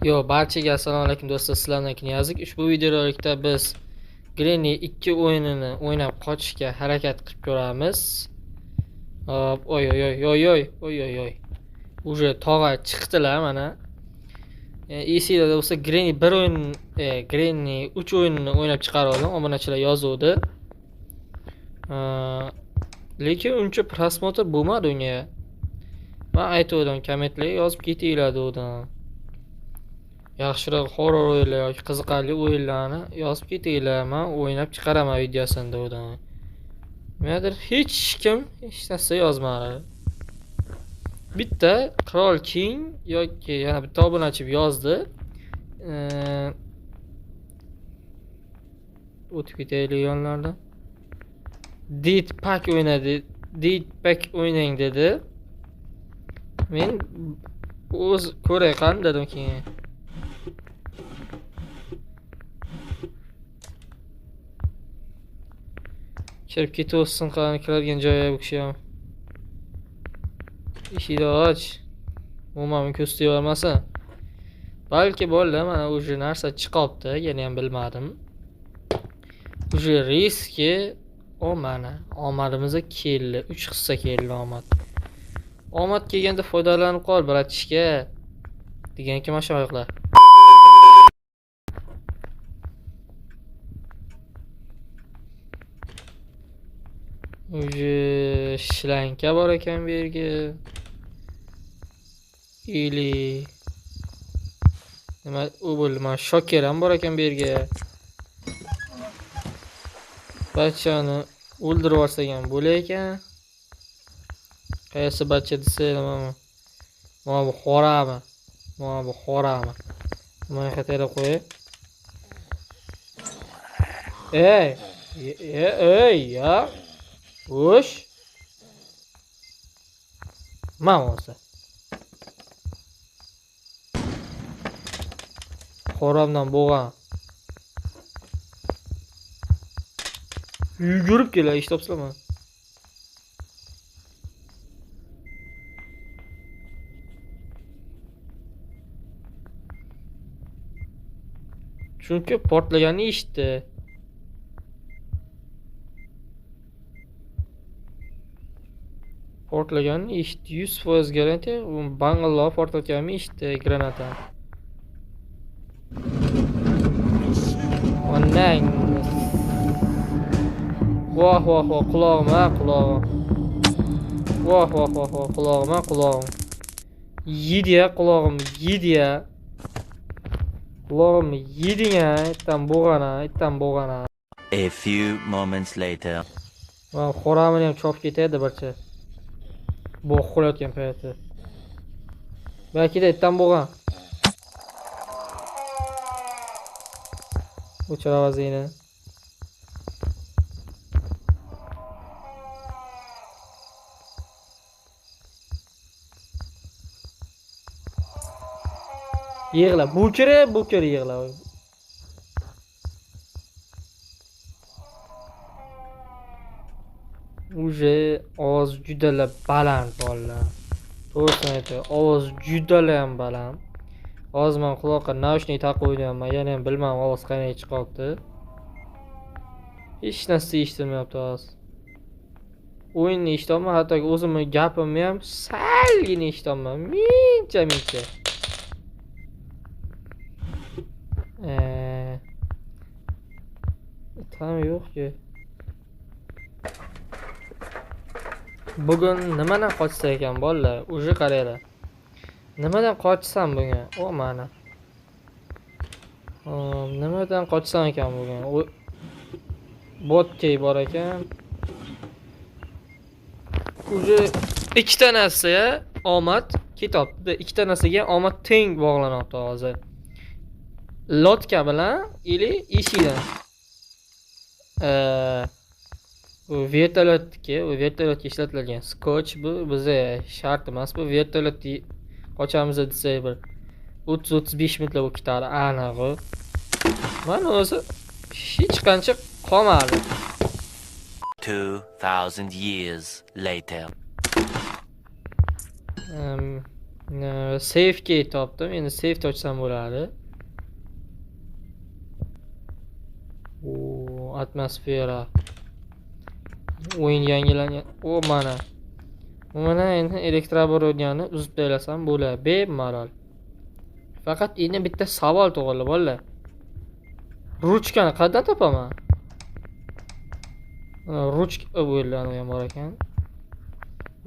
Barchaga assalomu alaykum do'stlar, sizlardan Niyazik. Ushbu videorolikda biz Granny 2 o'yinini o'ynab qochishga harakat qilib ko'ramiz. Hop, oy. Uje tog'a chiqdilar mana. Esingizda bo'lsa Granny 1 o'yin, Granny 3 o'yinini o'ynab chiqardim. Obunachilar yozuvdi. Lekin uncha prosmotr bo'lmadi unga. Men aytdim, kommentlarga yozib ketinglar dedim. Yaxshiroq horror o'yinlar yoki qiziqarli o'yinlarni yozib ketinglar, men o'ynab chiqaraman videosini dedim. Menadir hech kim hech narsa yozmadi. Bitta Qirol King yoki yana bitta obunachi yozdi. O'tib ketaylik yonlardan. Dead Pack o'ynang dedi. Men o'z ko'ray qani dedim keyin. Kirib ketsin qani kiradigan joyi bu kishi ham. Eshikni och. Umuman ko'z tiyormasa. Balki bo'ldi, mana o'sha narsa chiqibdi, yana ham bilmadim. O'sha riski mana omadimizga keldi. 3 hissa keldi omad. Omad kelganda foydalanib qol, bratishga degan kim mashoyixlar. Shlanka bor ekan bu yerga. Ili nima u bo'lma, shoker ham bor ekan bu yerga. Bachani o'ldirib yuborsak ham bo'lar ekan. Qaysi bacha desa, mana bu xorami. Mana xatara qo'y. Ya. Ush. Ma'nosi. Xoramdan bo'lgan. Yugurib kelar, ish topsalaman. Chunki portlaganni eshitdi. Portlaganni eshitdi, 100% garantiya. Bangalo portlatganmi eshitdi granata. Onang. Voh, qulog'im. Qulog'im. Yedi qulog'im. Qulog'im yeding-a, itdan bo'g'ana. A few moments later. Va xoramini ham chopib ketadi barcha. Bu qo'layotgan payti. Balki-da itdan bo'lgan. O'chira vazini. Yig'la, bukir yig'la. Uje ovoz juda baland bolalar. To'g'risini aytay, ovoz juda ham baland. Hozir men quloqqa naushnik taqib qo'yganman, yana ham bilmadim ovoz qanday chiqyapti. Hech narsa eshitilmayapti hozir. O'yinni eshitaman, hatto o'zimni gapimni ham salgina eshitaman. Mincha. Tamam yo'q-ku. Bugun nimadan qochsa ekan bolalar? O'zi qaranglar. Nimadan qochsam bugun? Mana. Nimadan qochsam ekan bugun? Botkey bor ekan. O'zi ikkita narsa omad ketibdi. Ikkita narsaga omad teng bog'lanyapti hozir. Lotka bilan ili eshikdan. Bu vertolyotga ishlatilgan skotch, bu bizga shart emas. Bu vertolyot qochamiz desak bir 30-35 minutlar bo'lib ketadi aniq. Mana o'zi hech qancha qolmadi. 2000 years later. Save key topdim. Endi save ochsam bo'ladi. Atmosfera. O'yin yangilangan. Mana. Mana endi elektroobоруднияni uzib tashlasam bo'ladi. Bemalol. Faqat endi bitta savol tug'ildi, bolalar. Ruchkani qayerdan topaman? Ruchka bo'ladi ham bor ekan.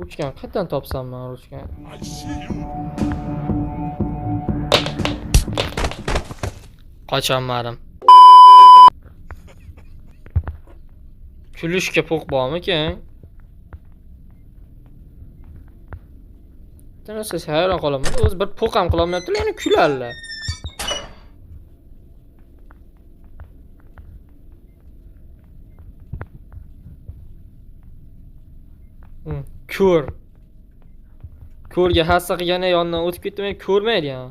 Ruchkani qayerdan topsam men ruchkani? Qocholmadim. Kulishga po'q bormikan? Siz hayron qolaman. O'zi bir po'q ham qila olmayaptilar, yana kuladilar. Ko'r. Ko'rga hassa qilgani yonidan o'tib ketdim, ko'rmaydi ham.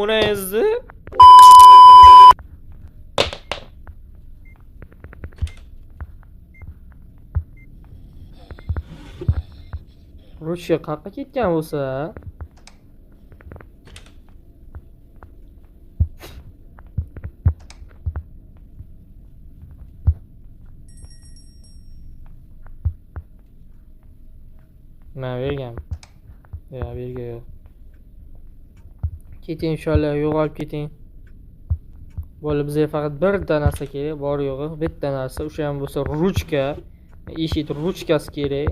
Ona ezdi. Ruchka qayerga ketgan bo'lsa? Men bergan. Ya, bergan yo'q. Keting inshaalloh, yo'qolib keting. Bo'ldi, bizga faqat bitta narsa kerak, bor yo'g'i bitta narsa, o'sha ham bo'lsa ruchka. Eshit ruchkasi kerak.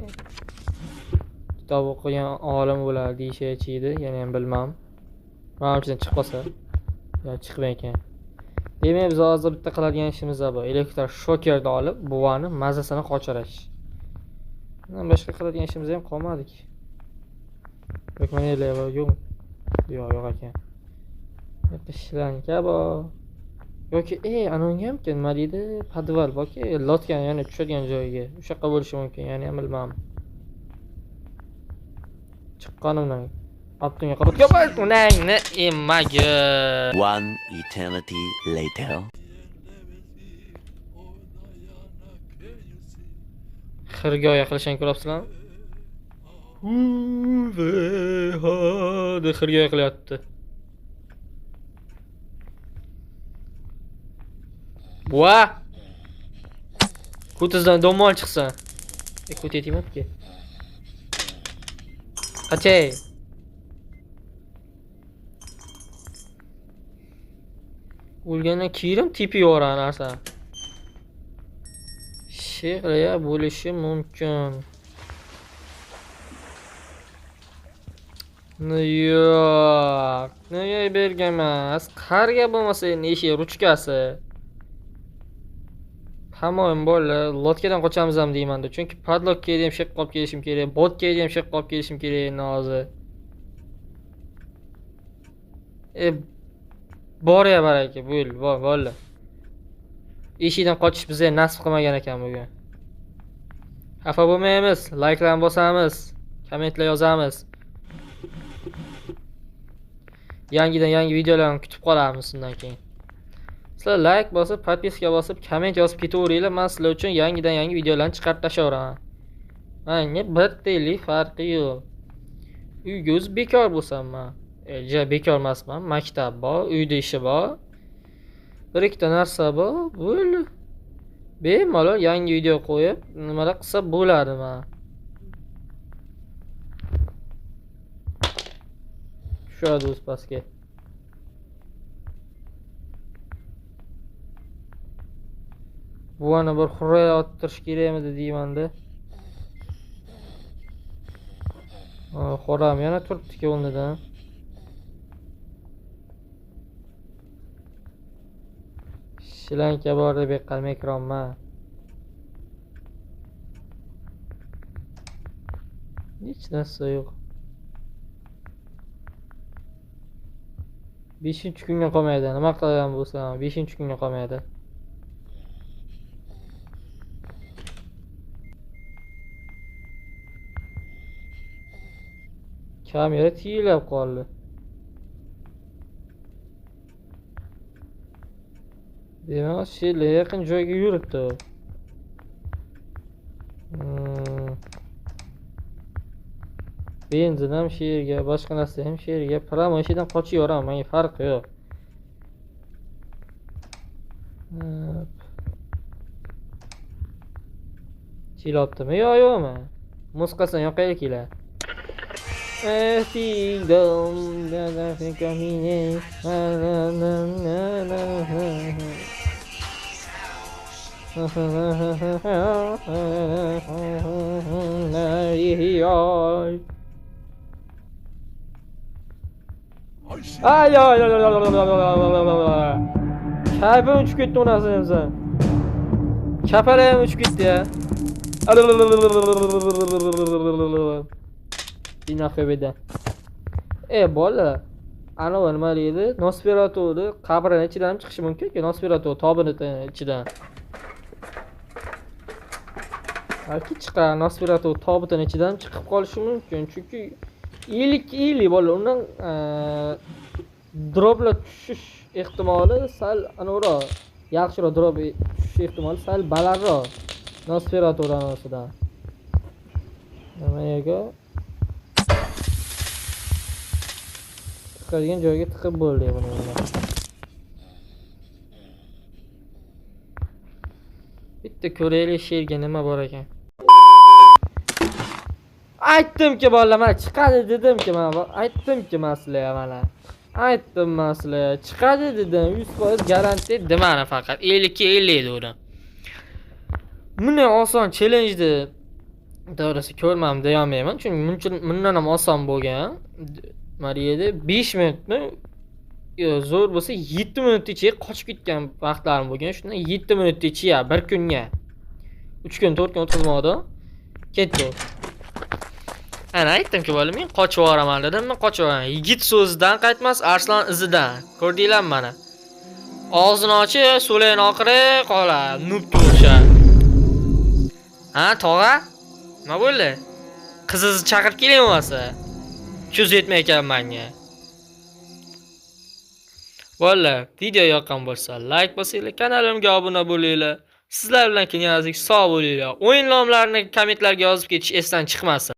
Kitob o'qigan olim bo'ladi deyishaychiydi, yana ham bilmam. Mana uchun chiqib qolsa, yo chiqmay ekan. Demak, biz hozir bitta qiladigan ishimiz bor. Elektr shokerni olib, buvani mazasini qochirish. Boshqa qiladigan ishimiz ham qolmadik. Recommendlar yo'q. Yo'q ekan. Ishlanka bor. Yoki anonga hamkin nima deydi? Podval borki, lotkani yana tushadigan joyiga. O'sha yoqqa bo'lishi mumkin, ya'ni ham bilmam. Chiqqanimdan Abdunga qarab, "Yo'q, unangni emagin." One eternity later. Xirgoya qilishni ko'rapsizlarmi? Hadi xirgoya qilyapti. Buva! Ko'tizdan domol chiqsin. Ko't yetimabki. Qachay. O'lgandan keyin tipi yo'ran narsa. Shehriya bo'lishi mumkin. Yo'q. Nega bergan emas? Qarga bo'lmasa neshi ruchkasi. Hamon bolalar lotkadan qochamiz ham deyman-da. Chunki padlokka ham shek qolib kelishim kerak, botga ham shek qolib kelishim kerak hozir. Bor ya baraka, bolalar. Eshikdan qochish bizga nasib qilmagan ekan bugun. Xafa bo'lmaymiz, likelarni bosamiz, kommentlar yozamiz. Yangidan yangi videolarni kutib qolamiz undan keyin. Sizlar like bosib, podpiska bosib, komment yozib ketaveringlar. Men sizlar uchun yangidan yangi videolarni chiqarib tashlayveraman. Menga bir tiyinlik farqi yo'q. Uyga o'zi bekor bo'lsam men. Bekor emasman, maktab bor, uyda ishi bor. Bir ikkita narsa bor, bo'ldi. Bemalol yangi video qo'yib, nimalar qilsa bo'ladi men. Tushadi o'z pastga. Buvani bir xurray ottirish kerakmidi deyman-da. Xo'ram yana turibdi-ku o'rnidan. Shilanka bor deb yiqqan ekranman. Hech narsa yo'q. 5-kunga qolmaydi. Nima qilgan bo'lsam, 5-kunga qolmaydi. Kamera tiyilib qoldi. Demak, shunga yaqin joyga yuribdi. Benzin ham shu yerga, boshqa narsa ham shu yerga. Promoshidan qochib yoraman, menga farqi yo'q. Chiloptimi yo yo'qmi? Musiqasini yoqaylik kelar. Ay ay ay ay ay. Kayfim uçup gitti onasını sen. Kapalayım uçup gitti ya. Dinaqqa beda. Bola. Ana nima deydi? Nosferatu'ni qabrining ichidan ham chiqishi mumkin-ku, Nosferatu tobini ichidan. Balki chiqar, Nosferatu tobutining ichidan chiqib qolishi mumkin, chunki iylik bola, undan droplar tushish ehtimoli sal aniqroq, yaxshiroq drop tushish ehtimoli sal balandroq Nosferatu'dan o'sidan. Nimaga? Chiqadigan joyga tiqib bo'ldi buni. Bitta ko'raylik sherga nima bor ekan. Aytdim-ki bolalar, mana chiqadi dedim-ki, mana aytdim-ki masla mana. Aytdim masla, chiqadi dedim, 100% garanti demani faqat 50 dedi uni. Bunday oson challenge-ni to'g'risi ko'rmam deyolmayman, chunki bundan ham oson bo'lgan. Mana yerda 5 minutni zo'r bo'lsa 7 minut ichiga qochib ketgan vaqtlarim bo'lgan. Shundan 7 minut ichiga bir kunga 3 kun 4 kun o'tkazmoqdim. Ketdi. Ana aytdim-ki bola, men qochib boraman dedim, men qochib boraman. Yigit so'zidan qaytmas, arslon izidan. Ko'rdinglar mana. Og'zini ochib, so'layni oqiri qoladi, nubga o'xshar. Ha, tog'a? Nima bo'ldi? Qizingizni chaqirib keling bo'lmasa. Ko'z yetmayapman menga. Valla, video yoqqan bo'lsa, like bosinglar, kanalimga obuna bo'linglar. Sizlar bilan kengayazlik sog' bo'linglar. O'yin nomlarini kommentlarga yozib ketish esdan chiqmasin.